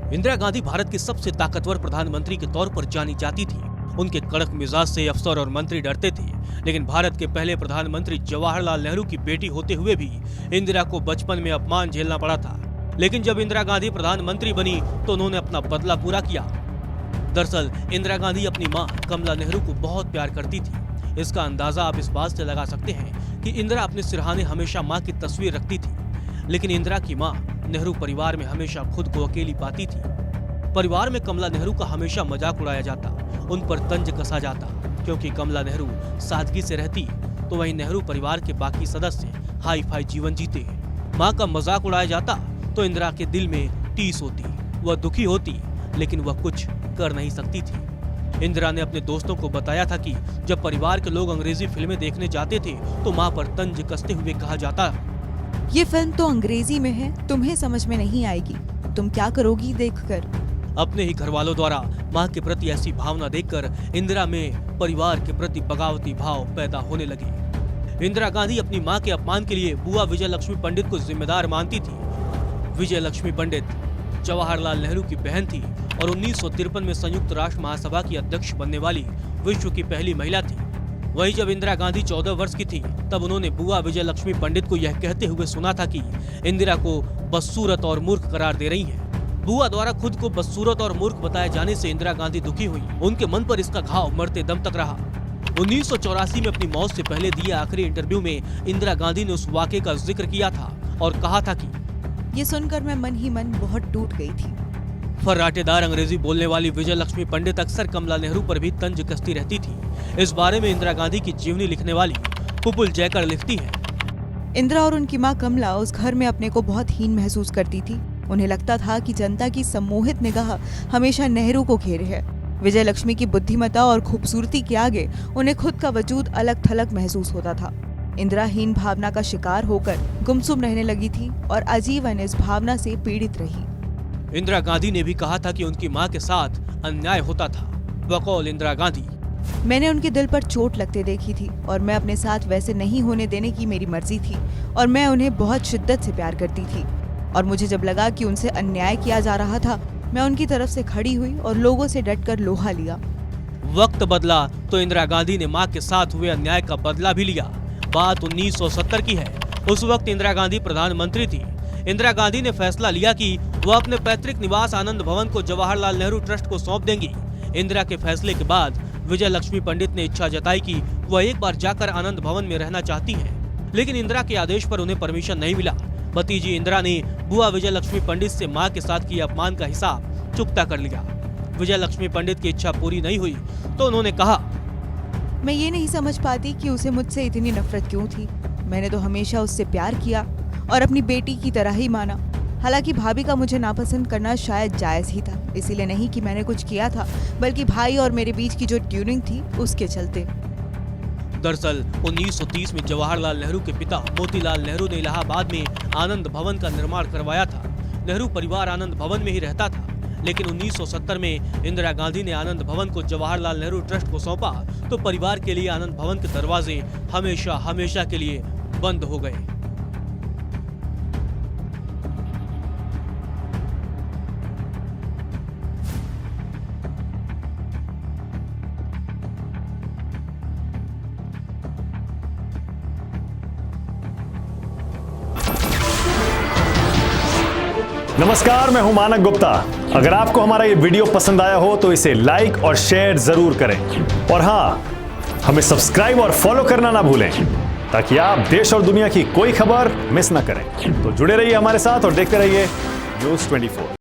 इंदिरा गांधी भारत की सबसे ताकतवर प्रधानमंत्री के तौर पर जानी जाती थी। उनके कड़क मिजाज से अफसर और मंत्री डरते थे, लेकिन भारत के पहले प्रधानमंत्री जवाहरलाल नेहरू की बेटी होते हुए भी इंदिरा को बचपन में अपमान झेलना पड़ा था। लेकिन जब इंदिरा गांधी प्रधानमंत्री बनी तो उन्होंने अपना बदला पूरा किया। दरअसल इंदिरा गांधी अपनी मां कमला नेहरू को बहुत प्यार करती थी। इसका अंदाजा आप इस बात से लगा सकते हैं कि इंदिरा अपने सिरहाने हमेशा मां की तस्वीर रखती थी। लेकिन इंदिरा की मां नेहरू परिवार में हमेशा खुद को अकेली पाती थी। परिवार में कमला नेहरू का हमेशा मजाक उड़ाया जाता, उन पर तंज कसा जाता, क्योंकि कमला नेहरू सादगी से रहती तो वहीं नेहरू परिवार के बाकी सदस्य हाई फाई जीवन जीते। मां का मजाक उड़ाया जाता तो इंदिरा के दिल में टीस होती, वह दुखी होती, लेकिन वह कुछ कर नहीं सकती थी। इंदिरा ने अपने दोस्तों को बताया था कि जब परिवार के लोग अंग्रेजी फिल्में देखने जाते थे तो मां पर तंज कसते हुए कहा जाता, ये फिल्म तो अंग्रेजी में है, तुम्हें समझ में नहीं आएगी, तुम क्या करोगी देखकर। अपने ही घर वालों द्वारा मां के प्रति ऐसी भावना देखकर इंदिरा में परिवार के प्रति बगावती भाव पैदा होने लगे। इंदिरा गांधी अपनी मां के अपमान के लिए बुआ विजय लक्ष्मी पंडित को जिम्मेदार मानती थी। विजय लक्ष्मी पंडित जवाहरलाल नेहरू की बहन थी और 1953 में संयुक्त राष्ट्र महासभा की अध्यक्ष बनने वाली विश्व की पहली महिला थी। वहीं जब इंदिरा गांधी 14 वर्ष की थी तब उन्होंने बुआ विजय लक्ष्मी पंडित को यह कहते हुए सुना था कि इंदिरा को बदसूरत और मूर्ख करार दे रही हैं। बुआ द्वारा खुद को बदसूरत और मूर्ख बताए जाने से इंदिरा गांधी दुखी हुई। उनके मन पर इसका घाव मरते दम तक रहा। 1984 में अपनी मौत से पहले दिए आखिरी इंटरव्यू में इंदिरा गांधी ने उस वाक़े का जिक्र किया था और कहा था कि ये सुनकर मैं मन ही मन बहुत टूट गई थी। फर्राटेदार अंग्रेजी बोलने वाली विजय लक्ष्मी पंडित अक्सर कमला नेहरू पर भी तंज कसती रहती थी। इस बारे में इंदिरा गांधी की जीवनी लिखने वाली पुपुल जयकर लिखती है, इंदिरा और उनकी मां कमला उस घर में अपने को बहुत हीन महसूस करती थी। उन्हें लगता था कि जनता की सम्मोहित निगाह हमेशा नेहरू को घेरे है। विजय लक्ष्मी की बुद्धिमत्ता और खूबसूरती के आगे उन्हें खुद का वजूद अलग थलग महसूस होता था। इंदिरा हीन भावना का शिकार होकर गुमसुम रहने लगी थी और आजीवन इस भावना से पीड़ित रही। इंदिरा गांधी ने भी कहा था कि उनकी मां के साथ अन्याय होता था। बकौल इंदिरा गांधी, मैंने उनके दिल पर चोट लगते देखी थी और मैं अपने साथ वैसे नहीं होने देने की मेरी मर्जी थी और मैं उन्हें बहुत शिद्दत से प्यार करती थी और मुझे जब लगा कि उनसे अन्याय किया जा रहा था मैं उनकी तरफ से खड़ी हुई और लोगों से डटकर लोहा लिया। वक्त बदला तो इंदिरा गांधी ने मां के साथ हुए अन्याय का बदला भी लिया। बात 1970 की है। उस वक्त इंदिरा गांधी प्रधानमंत्री थी। इंदिरा गांधी ने फैसला लिया कि वह अपने पैतृक निवास आनंद भवन को जवाहरलाल नेहरू ट्रस्ट को सौंप देंगी। इंदिरा के फैसले के बाद विजय लक्ष्मी पंडित ने इच्छा जताई कि वह एक बार जाकर आनंद भवन में रहना चाहती हैं, लेकिन इंदिरा के आदेश पर उन्हें परमिशन नहीं मिला। भतीजी इंदिरा ने बुआ विजय लक्ष्मी पंडित से मां के साथ किए अपमान का हिसाब चुकता कर लिया। विजय लक्ष्मी पंडित की इच्छा पूरी नहीं हुई तो उन्होंने कहा, मैं ये नहीं समझ पाती कि उसे मुझसे इतनी नफरत क्यों थी। मैंने तो हमेशा उससे प्यार किया और अपनी बेटी की तरह ही माना। हालांकि भाभी का मुझे नापसंद करना शायद जायज ही था, इसीलिए नहीं कि मैंने कुछ किया था, बल्कि भाई और मेरे बीच की जो ट्यूनिंग थी उसके चलते। दरअसल 1930 में जवाहरलाल नेहरू के पिता मोतीलाल नेहरू ने इलाहाबाद में आनंद भवन का निर्माण करवाया था। नेहरू परिवार आनंद भवन में ही रहता था, लेकिन 1970 में इंदिरा गांधी ने आनंद भवन को जवाहरलाल नेहरू ट्रस्ट को सौंपा तो परिवार के लिए आनंद भवन के दरवाजे हमेशा हमेशा के लिए बंद हो गए। नमस्कार, मैं हूं मानक गुप्ता। अगर आपको हमारा ये वीडियो पसंद आया हो तो इसे लाइक और शेयर जरूर करें और हाँ, हमें सब्सक्राइब और फॉलो करना ना भूलें ताकि आप देश और दुनिया की कोई खबर मिस ना करें। तो जुड़े रहिए हमारे साथ और देखते रहिए न्यूज़ 24।